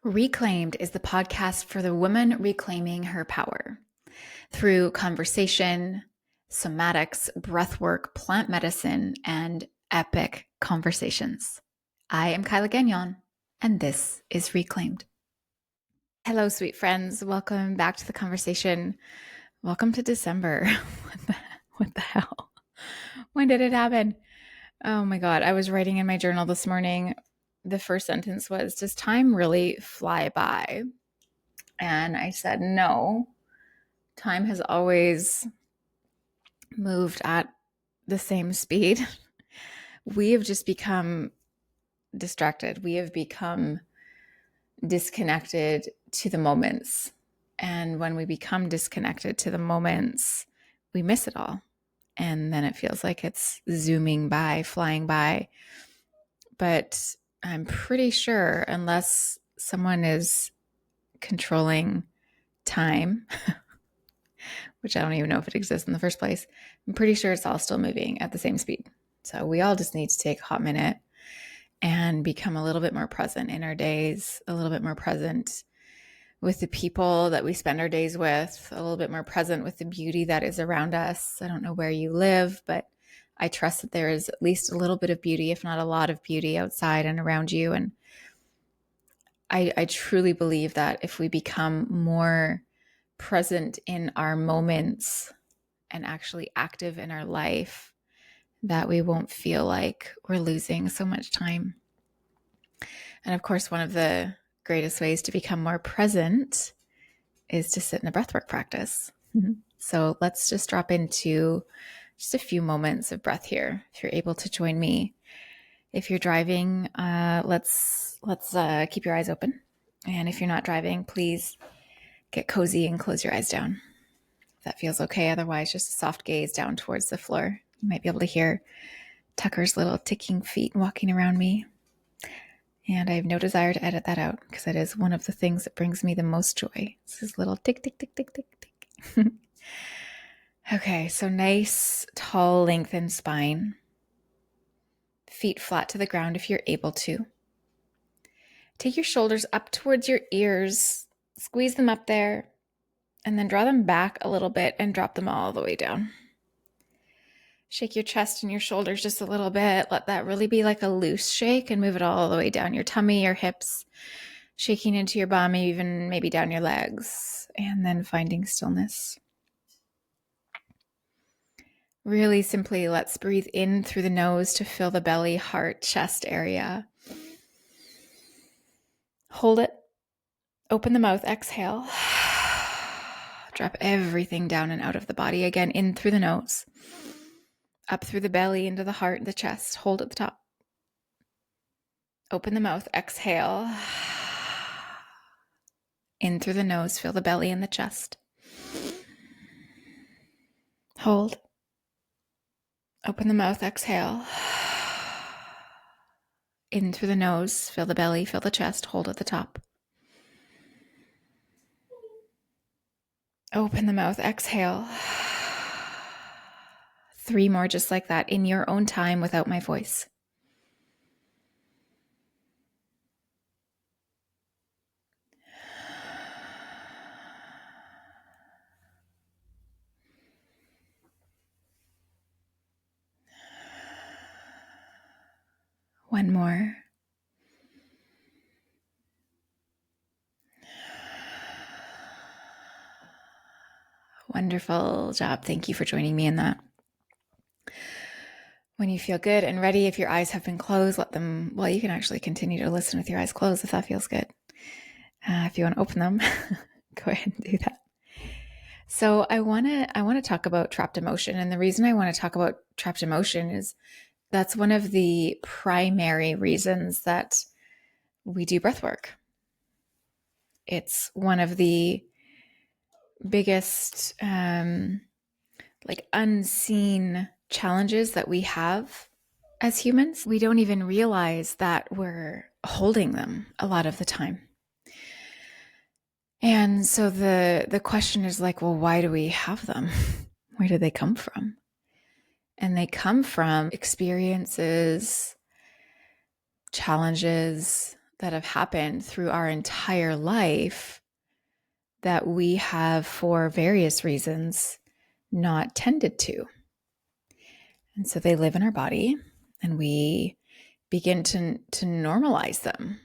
Reclaimed is the podcast for the woman reclaiming her power through conversation, somatics, breathwork, plant medicine, and epic conversations. I am Kyla Gagnon, and this is Reclaimed. Hello, sweet friends. Welcome back to the conversation. Welcome to December. What the hell? When did it happen? Oh my God. I was writing in my journal this morning. The first sentence was, does time really fly by? And I said, no, time has always moved at the same speed. We have just become distracted. We have become disconnected to the moments. And when we become disconnected to the moments, we miss it all. And then it feels like it's zooming by, flying by. But I'm pretty sure, unless someone is controlling time, which I don't even know if it exists in the first place, I'm pretty sure it's all still moving at the same speed. So we all just need to take a hot minute and become a little bit more present in our days, a little bit more present with the people that we spend our days with, a little bit more present with the beauty that is around us. I don't know where you live, but I trust that there is at least a little bit of beauty, if not a lot of beauty outside and around you. And I truly believe that if we become more present in our moments and actually active in our life, that we won't feel like we're losing so much time. And of course, one of the greatest ways to become more present is to sit in a breathwork practice. So let's just drop into just a few moments of breath here. If you're able to join me, if you're driving, let's keep your eyes open. And if you're not driving, please get cozy and close your eyes down. If that feels okay. Otherwise, just a soft gaze down towards the floor. You might be able to hear Tucker's little ticking feet walking around me. And I have no desire to edit that out because that is one of the things that brings me the most joy. It's his little tick, tick, tick, tick, tick, tick. Okay, so nice, tall, lengthened spine. Feet flat to the ground if you're able to. Take your shoulders up towards your ears. Squeeze them up there. And then draw them back a little bit and drop them all the way down. Shake your chest and your shoulders just a little bit. Let that really be like a loose shake and move it all the way down your tummy, your hips, shaking into your bum, even maybe down your legs, and then finding stillness. Really simply, let's breathe in through the nose to fill the belly, heart, chest area. Hold it. Open the mouth. Exhale. Drop everything down and out of the body. Again, in through the nose. Up through the belly, into the heart, the chest. Hold at the top. Open the mouth. Exhale. In through the nose. Feel the belly and the chest. Hold. Open the mouth. Exhale. In through the nose. Feel the belly. Feel the chest. Hold at the top. Open the mouth. Exhale. 3 more just like that in your own time without my voice. One more. Wonderful job. Thank you for joining me in that. When you feel good and ready, if your eyes have been closed, let them, well, you can actually continue to listen with your eyes closed if that feels good. If you want to open them, go ahead and do that. So I want to talk about trapped emotion. And the reason I want to talk about trapped emotion is that's one of the primary reasons that we do breath work. It's one of the biggest unseen challenges that we have as humans. We don't even realize that we're holding them a lot of the time. And so the question is like, well, why do we have them? Where do they come from? And they come from experiences, challenges that have happened through our entire life that we have, for various reasons, not tended to. And so they live in our body, and we begin to normalize them.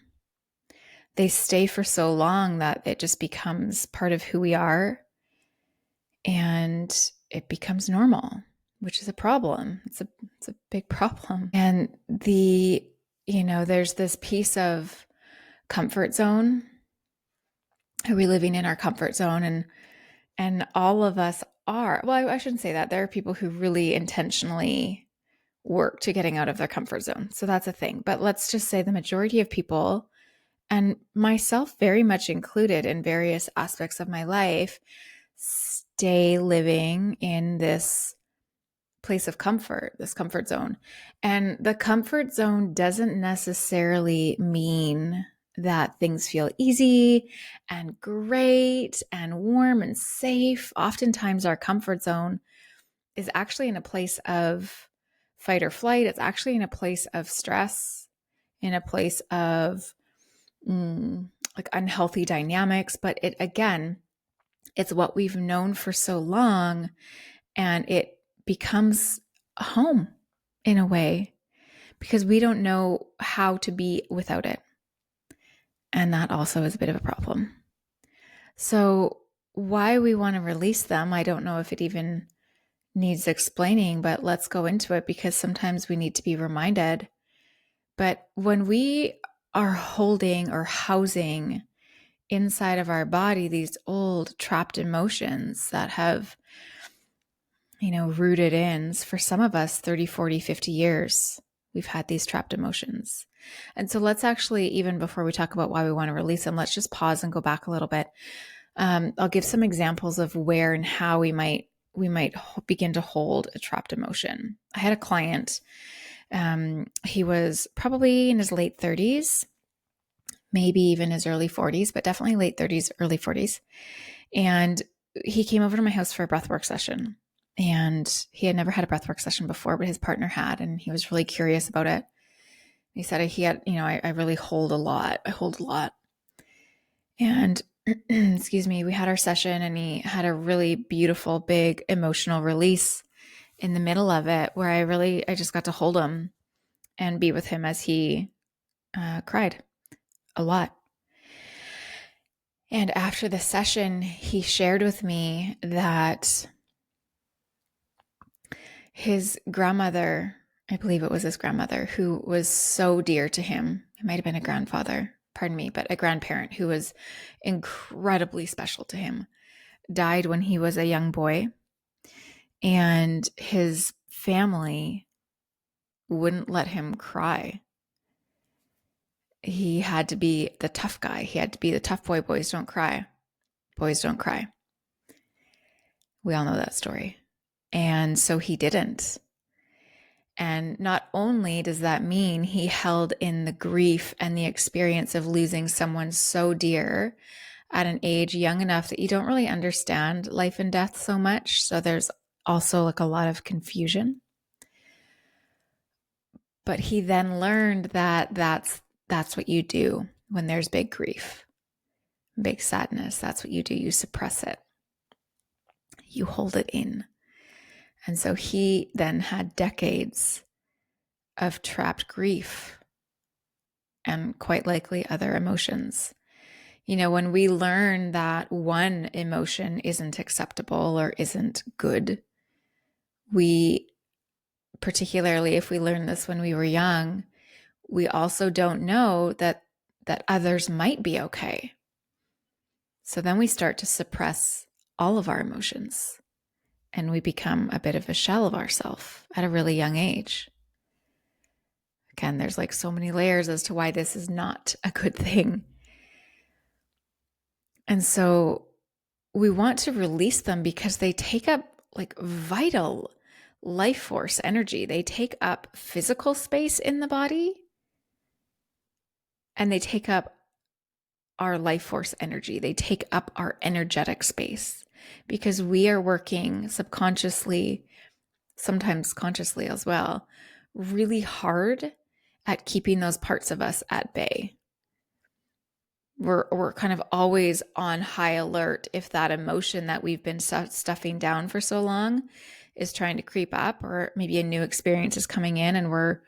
They stay for so long that it just becomes part of who we are, and it becomes normal, which is a problem. It's a big problem. And there's this piece of comfort zone. Are we living in our comfort zone? And all of us are. Well, I shouldn't say that. There are people who really intentionally work to getting out of their comfort zone. So that's a thing. But let's just say the majority of people, and myself very much included in various aspects of my life, stay living in this place of comfort, this comfort zone. And the comfort zone doesn't necessarily mean that things feel easy and great and warm and safe. Oftentimes our comfort zone is actually in a place of fight or flight. It's actually in a place of stress, in a place of like unhealthy dynamics. But it's what we've known for so long, and it becomes a home in a way because we don't know how to be without it. And that also is a bit of a problem. So why we want to release them, I don't know if it even needs explaining, but let's go into it because sometimes we need to be reminded. But when we are holding or housing inside of our body these old trapped emotions that have, rooted in, for some of us, 30, 40, 50 years, we've had these trapped emotions. And so let's actually, even before we talk about why we want to release them, let's just pause and go back a little bit. I'll give some examples of where and how we might begin to hold a trapped emotion. I had a client. He was probably in his late 30s, maybe even his early 40s, but definitely late 30s, early 40s. And he came over to my house for a breathwork session. And he had never had a breathwork session before, but his partner had, and he was really curious about it. He said he had, I really hold a lot. I hold a lot. And excuse me, we had our session, and he had a really beautiful, big emotional release in the middle of it where I just got to hold him and be with him as he cried a lot. And after the session, he shared with me that his grandmother, I believe it was his grandmother, who was so dear to him, it might have been a grandfather, pardon me, but a grandparent who was incredibly special to him, died when he was a young boy. And his family wouldn't let him cry. He had to be the tough guy. He had to be the tough boy. Boys don't cry. Boys don't cry. We all know that story. And so he didn't. And not only does that mean he held in the grief and the experience of losing someone so dear at an age young enough that you don't really understand life and death so much. So there's also like a lot of confusion. But he then learned that that's what you do when there's big grief, big sadness. That's what you do. You suppress it. You hold it in. And so he then had decades of trapped grief and quite likely other emotions. When we learn that one emotion isn't acceptable or isn't good, we, particularly if we learned this when we were young, we also don't know that others might be okay. So then we start to suppress all of our emotions, and we become a bit of a shell of ourselves at a really young age. Again, there's like so many layers as to why this is not a good thing. And so we want to release them because they take up like vital life force energy. They take up physical space in the body, and they take up our life force energy. They take up our energetic space because we are working subconsciously, sometimes consciously as well, really hard at keeping those parts of us at bay. we're kind of always on high alert if that emotion that we've been stuffing down for so long is trying to creep up, or maybe a new experience is coming in and we're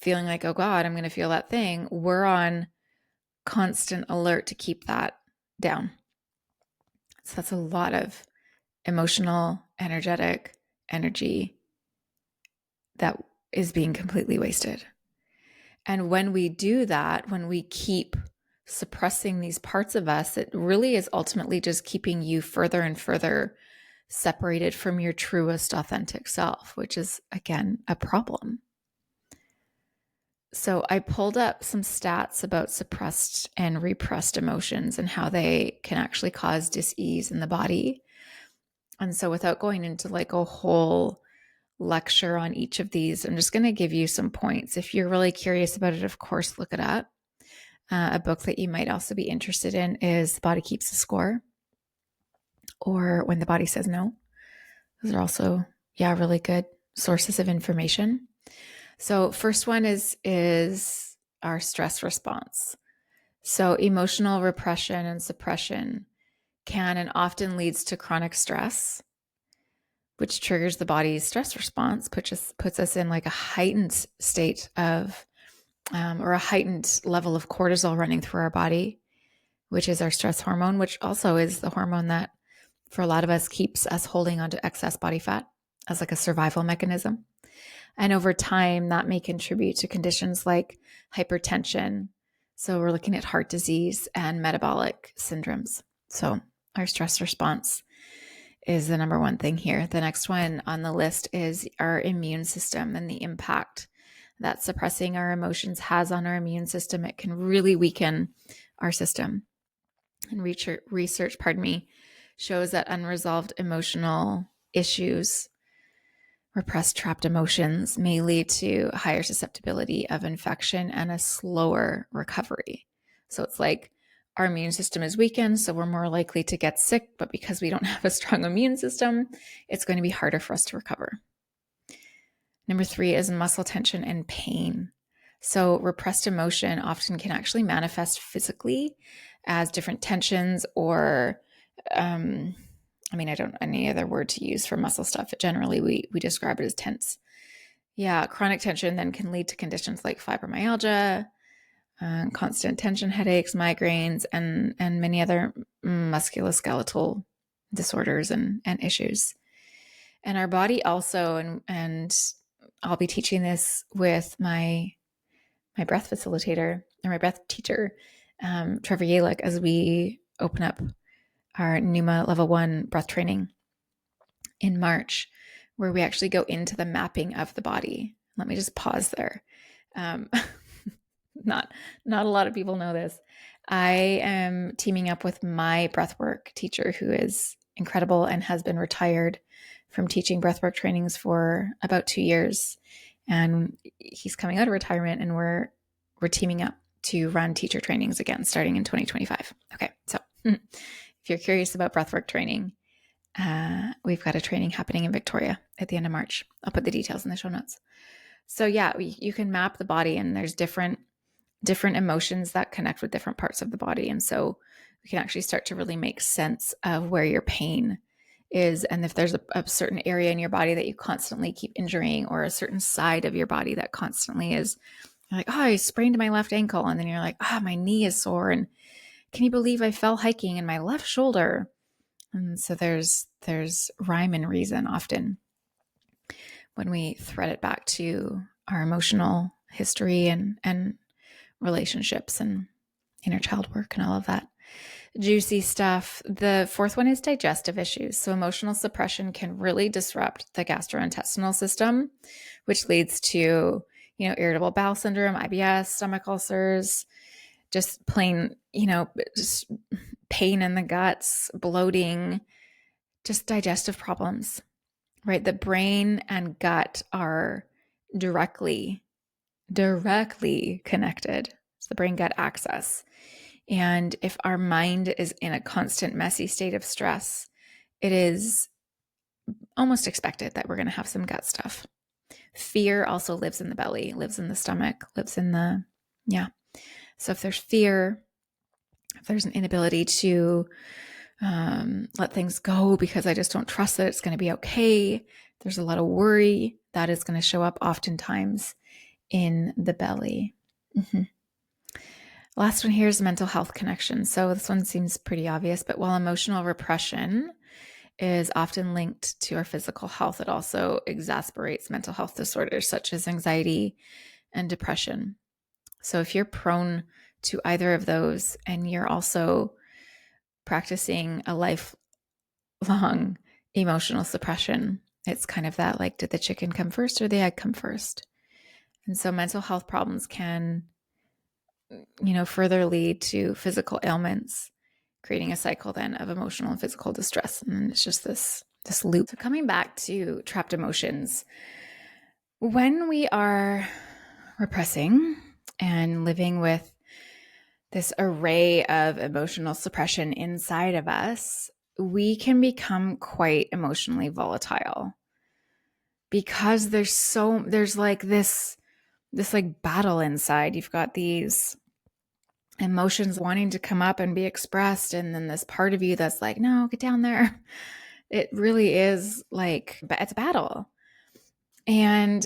feeling like, oh God, I'm going to feel that thing. We're on constant alert to keep that down. So that's a lot of emotional, energetic energy that is being completely wasted. And when we do that, when we keep suppressing these parts of us, it really is ultimately just keeping you further and further separated from your truest, authentic self, which is, again, a problem. So I pulled up some stats about suppressed and repressed emotions and how they can actually cause dis-ease in the body. And so without going into like a whole lecture on each of these, I'm just going to give you some points. If you're really curious about it, of course, look it up. A book that you might also be interested in is The Body Keeps the Score, or When the Body Says No. Those are also, really good sources of information. So first one is our stress response. So emotional repression and suppression can and often leads to chronic stress, which triggers the body's stress response, puts us in like a heightened state of, or a heightened level of cortisol running through our body, which is our stress hormone, which also is the hormone that for a lot of us keeps us holding onto excess body fat as like a survival mechanism. And over time, that may contribute to conditions like hypertension. So we're looking at heart disease and metabolic syndromes. So our stress response is the number one thing here. The next one on the list is our immune system and the impact that suppressing our emotions has on our immune system. It can really weaken our system. And research, shows that unresolved emotional issues, repressed trapped emotions, may lead to higher susceptibility of infection and a slower recovery. So it's like our immune system is weakened, so we're more likely to get sick, but because we don't have a strong immune system, it's going to be harder for us to recover. Number 3 is muscle tension and pain. So repressed emotion often can actually manifest physically as different tensions or, I don't know any other word to use for muscle stuff. Generally, we describe it as tense. Yeah, chronic tension then can lead to conditions like fibromyalgia, constant tension headaches, migraines, and many other musculoskeletal disorders and issues. And our body also, and I'll be teaching this with my breath facilitator or my breath teacher, Trevor Yalick, as we open up our Pneuma Level 1 breath training in March, where we actually go into the mapping of the body. Let me just pause there. Not a lot of people know this. I am teaming up with my breathwork teacher, who is incredible and has been retired from teaching breathwork trainings for about 2 years. And he's coming out of retirement, and we're teaming up to run teacher trainings again, starting in 2025. Okay, so if you're curious about breathwork training, we've got a training happening in Victoria at the end of March. I'll put the details in the show notes. So yeah, you can map the body, and there's different emotions that connect with different parts of the body. And so we can actually start to really make sense of where your pain is. And if there's a certain area in your body that you constantly keep injuring, or a certain side of your body that constantly is, you're like, oh, I sprained my left ankle. And then you're like, my knee is sore. And can you believe I fell hiking in my left shoulder? And so there's rhyme and reason often when we thread it back to our emotional history and relationships and inner child work and all of that juicy stuff. The fourth one is digestive issues. So emotional suppression can really disrupt the gastrointestinal system, which leads to, irritable bowel syndrome, IBS, stomach ulcers, just plain, just pain in the guts, bloating, just digestive problems, right? The brain and gut are directly connected. It's the brain-gut axis. And if our mind is in a constant messy state of stress, it is almost expected that we're going to have some gut stuff. Fear also lives in the belly, lives in the stomach, lives in the, So if there's fear, if there's an inability to let things go because I just don't trust that it's going to be okay, there's a lot of worry that is going to show up oftentimes in the belly. Mm-hmm. Last one here is mental health connection. So this one seems pretty obvious, but while emotional repression is often linked to our physical health, it also exacerbates mental health disorders such as anxiety and depression. So if you're prone to either of those and you're also practicing a lifelong emotional suppression, it's kind of that like, did the chicken come first or the egg come first? And so mental health problems can, further lead to physical ailments, creating a cycle then of emotional and physical distress. And it's just this loop. So coming back to trapped emotions, when we are repressing and living with this array of emotional suppression inside of us, we can become quite emotionally volatile because there's like this like battle inside. You've got these emotions wanting to come up and be expressed, and then this part of you that's like, no, get down there. It really is like, it's a battle. And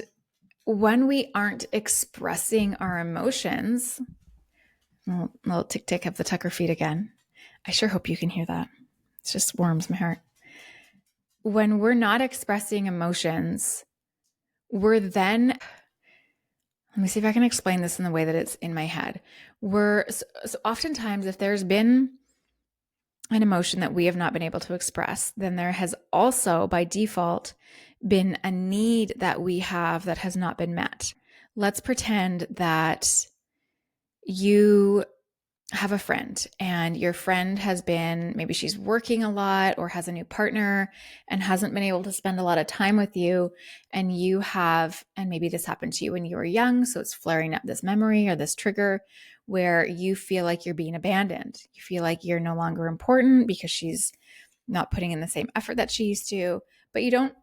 when we aren't expressing our emotions, little tick tick of the Tucker feet again. I sure hope you can hear that. It just warms my heart. When we're not expressing emotions, we're then, let me see if I can explain this in the way that it's in my head. So oftentimes, if there's been an emotion that we have not been able to express, then there has also by default been a need that we have that has not been met. Let's pretend that you have a friend and your friend has been, maybe she's working a lot or has a new partner and hasn't been able to spend a lot of time with you, and you have, and maybe this happened to you when you were young, so it's flaring up this memory or this trigger where you feel like you're being abandoned. You feel like you're no longer important because she's not putting in the same effort that she used to, but you don't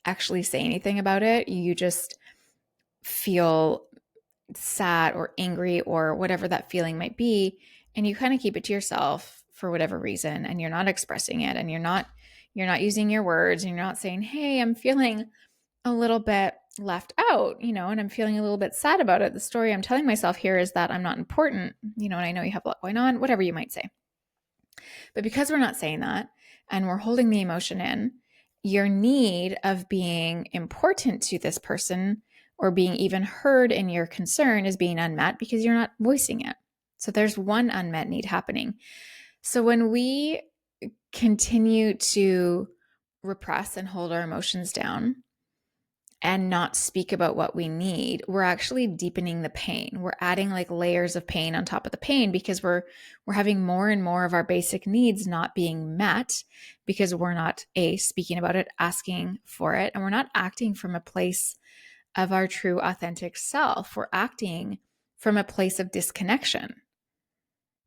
actually say anything about it. You just feel sad or angry or whatever that feeling might be, and you kind of keep it to yourself for whatever reason, and you're not expressing it, and you're not using your words, and you're not saying, hey, I'm feeling a little bit left out, and I'm feeling a little bit sad about it. The story I'm telling myself here is that I'm not important, and I know you have a lot going on, whatever you might say. But because we're not saying that and we're holding the emotion in, your need of being important to this person or being even heard in your concern is being unmet because you're not voicing it. So there's one unmet need happening. So when we continue to repress and hold our emotions down and not speak about what we need, we're actually deepening the pain. We're adding like layers of pain on top of the pain because we're having more and more of our basic needs not being met because we're not speaking about it, asking for it, and we're not acting from a place of our true authentic self. We're acting from a place of disconnection.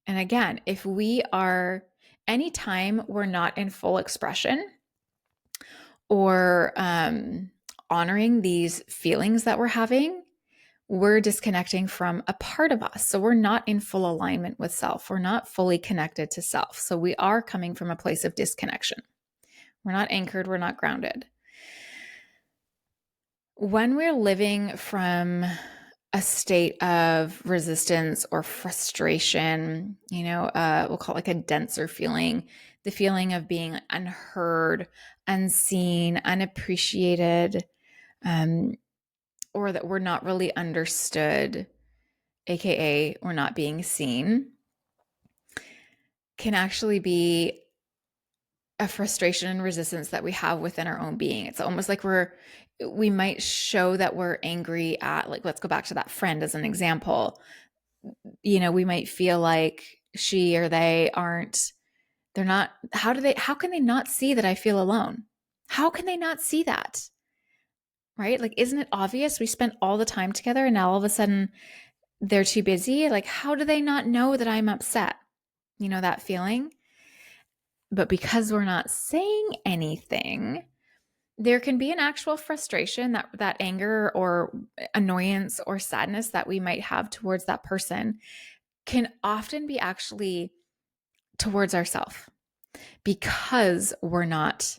And again, if we are, anytime we're not in full expression or honoring these feelings that we're having, we're disconnecting from a part of us. So we're not in full alignment with self. We're not fully connected to self. So we are coming from a place of disconnection. We're not anchored. We're not grounded. When we're living from a state of resistance or frustration, we'll call it like a denser feeling, the feeling of being unheard, unseen, unappreciated, or that we're not really understood, aka we're not being seen, can actually be a frustration and resistance that we have within our own being. It's almost like we might show that we're angry at, like, let's go back to that friend as an example. We might feel like she or they they're not, how can they not see that I feel alone? How can they not see that? Right? Like, isn't it obvious? We spent all the time together and now all of a sudden they're too busy. Like, how do they not know that I'm upset? That feeling. But because we're not saying anything, there can be an actual frustration, that anger or annoyance or sadness that we might have towards that person can often be actually towards ourselves because we're not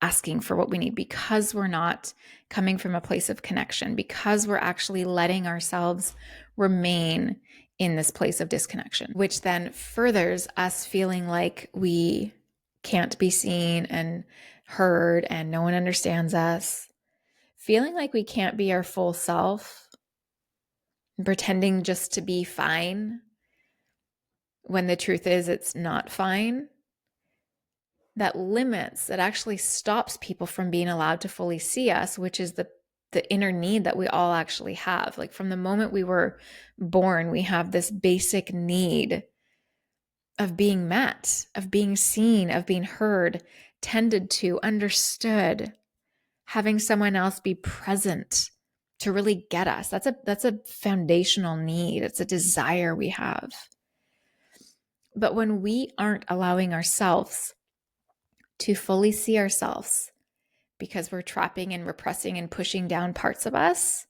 asking for what we need, because we're not coming from a place of connection, because we're actually letting ourselves remain in this place of disconnection, which then furthers us feeling like we can't be seen and heard and no one understands us, feeling like we can't be our full self, pretending just to be fine when the truth is it's not fine. That limits, that actually stops people from being allowed to fully see us, which is the inner need that we all actually have. Like from the moment we were born, we have this basic need of being met, of being seen, of being heard, tended to, understood, having someone else be present to really get us. That's a foundational need. It's a desire we have. But when we aren't allowing ourselves to fully see ourselves because we're trapping and repressing and pushing down parts of us,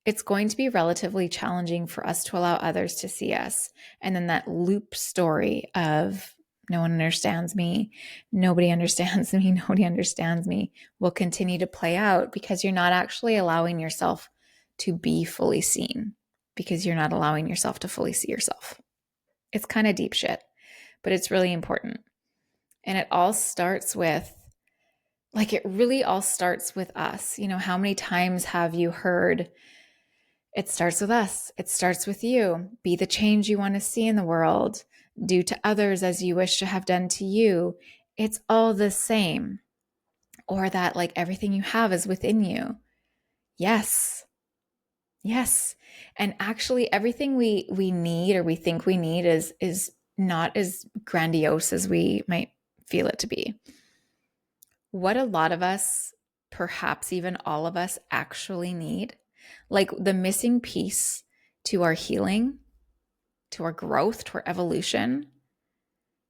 it's going to be relatively challenging for us to allow others to see us. And then that loop story of no one understands me, nobody understands me, nobody understands me will continue to play out because you're not actually allowing yourself to be fully seen, because you're not allowing yourself to fully see yourself. It's kind of deep shit, but it's really important. And it all starts with, it really all starts with us. You know, how many times have you heard, it starts with us. It starts with you. Be the change you want to see in the world. Do to others as you wish to have done to you. It's all the same. Or that everything you have is within you. Yes. Yes. And actually everything we need or we think we need is not as grandiose as we might feel it to be. What a lot of us, perhaps even all of us, actually need, the missing piece to our healing, to our growth, to our evolution,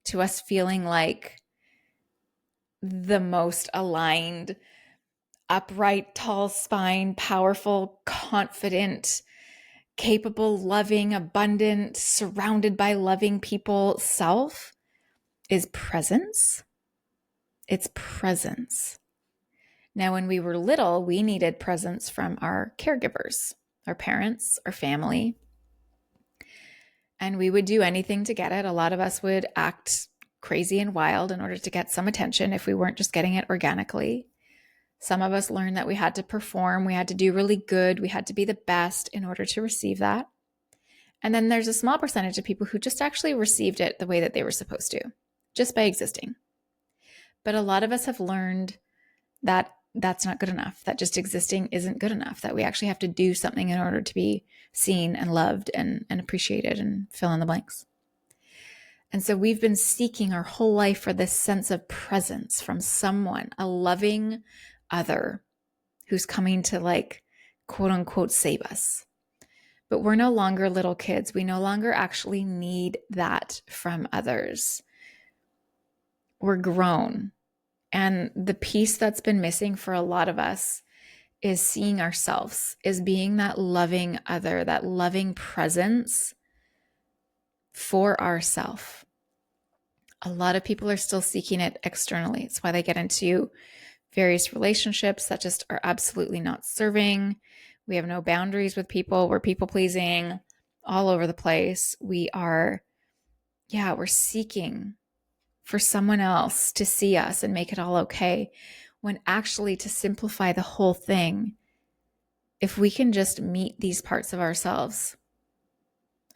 to us feeling like the most aligned, upright, tall spine, powerful, confident, capable, loving, abundant, surrounded by loving people self is presence. It's presence. Now, when we were little, we needed presence from our caregivers, our parents, our family, and we would do anything to get it. A lot of us would act crazy and wild in order to get some attention if we weren't just getting it organically. Some of us learned that we had to perform, we had to do really good, we had to be the best in order to receive that. And then there's a small percentage of people who just actually received it the way that they were supposed to, just by existing. But a lot of us have learned that that's not good enough, that just existing isn't good enough, that we actually have to do something in order to be seen and loved and appreciated and fill in the blanks. And so we've been seeking our whole life for this sense of presence from someone, a loving other who's coming to quote unquote save us. But we're no longer little kids. We no longer actually need that from others. We're grown. And the piece that's been missing for a lot of us is seeing ourselves, is being that loving other, that loving presence for ourselves. A lot of people are still seeking it externally. It's why they get into various relationships that just are absolutely not serving. We have no boundaries with people. We're people pleasing all over the place. We're seeking for someone else to see us and make it all okay, when actually, to simplify the whole thing, if we can just meet these parts of ourselves,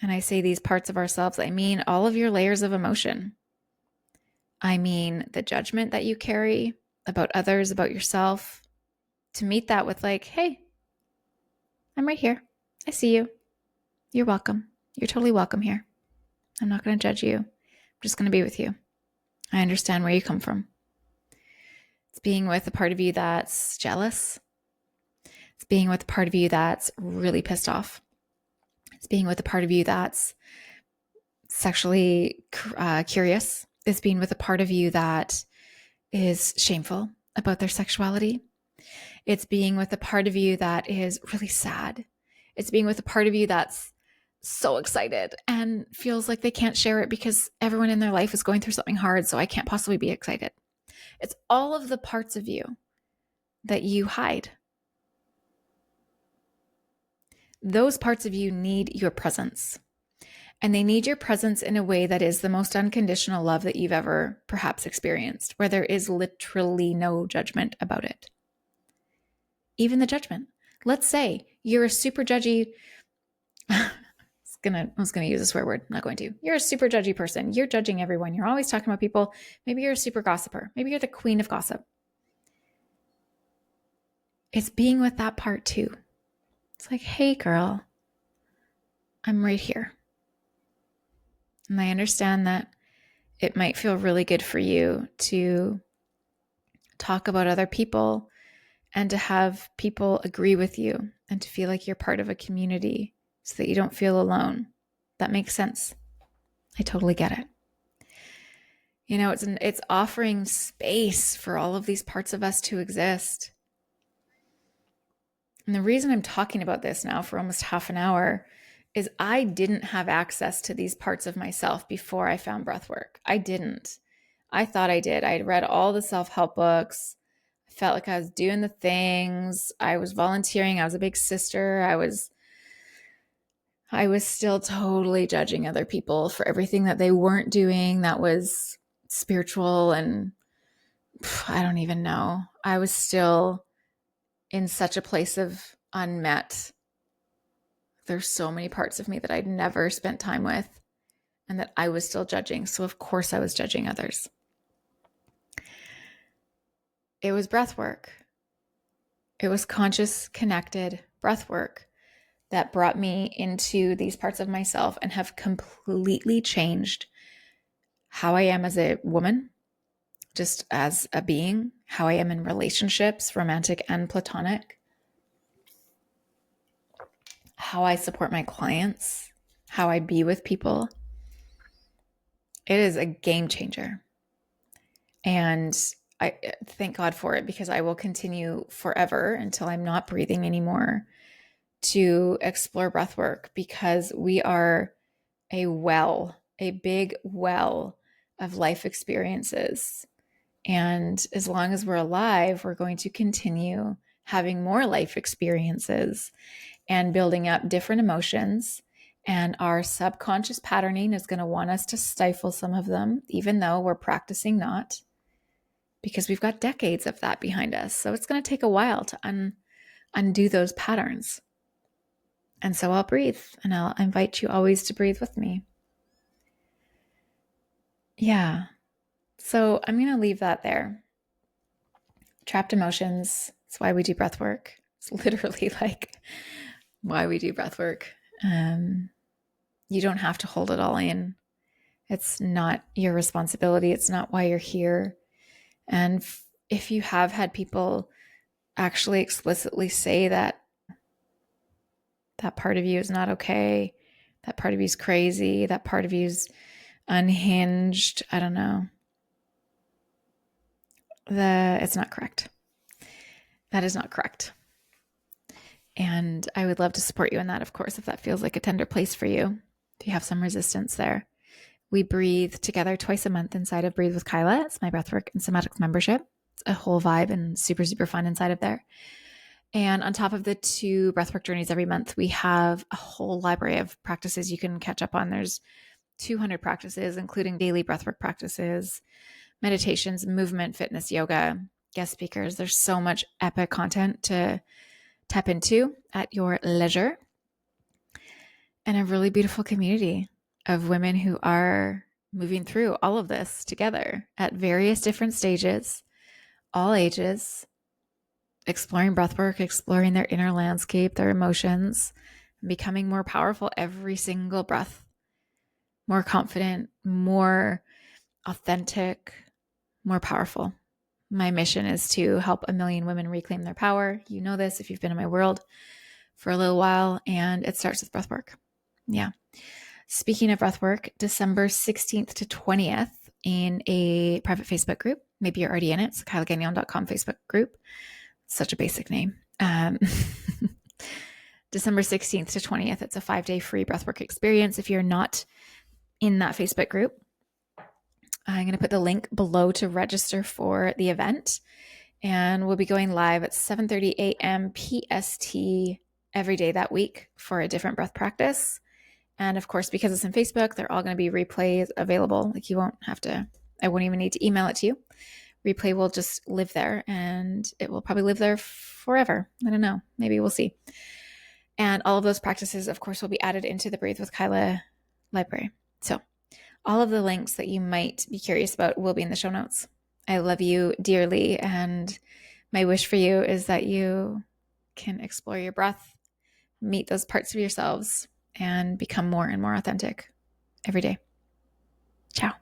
and I say these parts of ourselves, I mean all of your layers of emotion. I mean the judgment that you carry about others, about yourself, to meet that with hey, I'm right here. I see you. You're welcome. You're totally welcome here. I'm not going to judge you. I'm just going to be with you. I understand where you come from. It's being with a part of you that's jealous. It's being with a part of you that's really pissed off. It's being with a part of you that's sexually curious. It's being with a part of you that is shameful about their sexuality. It's being with a part of you that is really sad. It's being with a part of you that's so excited and feels like they can't share it because everyone in their life is going through something hard, so I can't possibly be excited. It's all of the parts of you that you hide. Those parts of you need your presence. And they need your presence in a way that is the most unconditional love that you've ever perhaps experienced, where there is literally no judgment about it. Even the judgment. Let's say you're a super judgy, I was gonna use a swear word, I'm not going to. You're a super judgy person. You're judging everyone. You're always talking about people. Maybe you're a super gossiper. Maybe you're the queen of gossip. It's being with that part too. It's like, hey girl, I'm right here. And I understand that it might feel really good for you to talk about other people and to have people agree with you and to feel like you're part of a community so that you don't feel alone. That makes sense. I totally get it. You know, it's offering space for all of these parts of us to exist. And the reason I'm talking about this now for almost half an hour is I didn't have access to these parts of myself before I found breathwork. I didn't. I thought I did. I had read all the self-help books. I felt like I was doing the things. I was volunteering. I was a big sister. I was still totally judging other people for everything that they weren't doing that was spiritual, and I don't even know. I was still in such a place of unmet. There's so many parts of me that I'd never spent time with and that I was still judging. So of course I was judging others. It was breath work. It was conscious, connected breath work that brought me into these parts of myself and have completely changed how I am as a woman, just as a being, how I am in relationships, romantic and platonic, how I support my clients, how I be with people. It is a game changer. And I thank God for it, because I will continue forever until I'm not breathing anymore to explore breath work, because we are a big well of life experiences. And as long as we're alive, we're going to continue having more life experiences and building up different emotions. And our subconscious patterning is going to want us to stifle some of them, even though we're practicing not, because we've got decades of that behind us. So it's going to take a while to undo those patterns. And so I'll breathe, and I'll invite you always to breathe with me. Yeah. So I'm going to leave that there. Trapped emotions. It's why we do breath work. It's literally like why we do breath work. You don't have to hold it all in. It's not your responsibility. It's not why you're here. And if you have had people actually explicitly say that part of you is not okay, that part of you is crazy, that part of you is unhinged, I don't know, it's not correct. That is not correct. And I would love to support you in that, of course, if that feels like a tender place for you, if you have some resistance there. We breathe together twice a month inside of Breathe with Kyla. It's my breathwork and somatics membership. It's a whole vibe and super, super fun inside of there. And on top of the 2 breathwork journeys every month, we have a whole library of practices you can catch up on. There's 200 practices, including daily breathwork practices, meditations, movement, fitness, yoga, guest speakers. There's so much epic content to tap into at your leisure. And a really beautiful community of women who are moving through all of this together at various different stages, all ages, exploring breathwork, exploring their inner landscape, their emotions, and becoming more powerful every single breath, more confident, more authentic, more powerful. My mission is to help 1 million women reclaim their power. You know this if you've been in my world for a little while, and it starts with breathwork. Yeah. Speaking of breathwork, December 16th to 20th in a private Facebook group. Maybe you're already in it. It's kylagagnon.com Facebook group. Such a basic name. December 16th to 20th. It's a 5-day free breathwork experience if you're not in that Facebook group. I'm going to put the link below to register for the event. And we'll be going live at 7:30 a.m. PST every day that week for a different breath practice. And of course, because it's in Facebook, they're all going to be replays available. Like you won't have to, I won't even need to email it to you. Replay will just live there, and it will probably live there forever. I don't know. Maybe we'll see. And all of those practices, of course, will be added into the Breathe with Kyla library. So all of the links that you might be curious about will be in the show notes. I love you dearly, and my wish for you is that you can explore your breath, meet those parts of yourselves, and become more and more authentic every day. Ciao.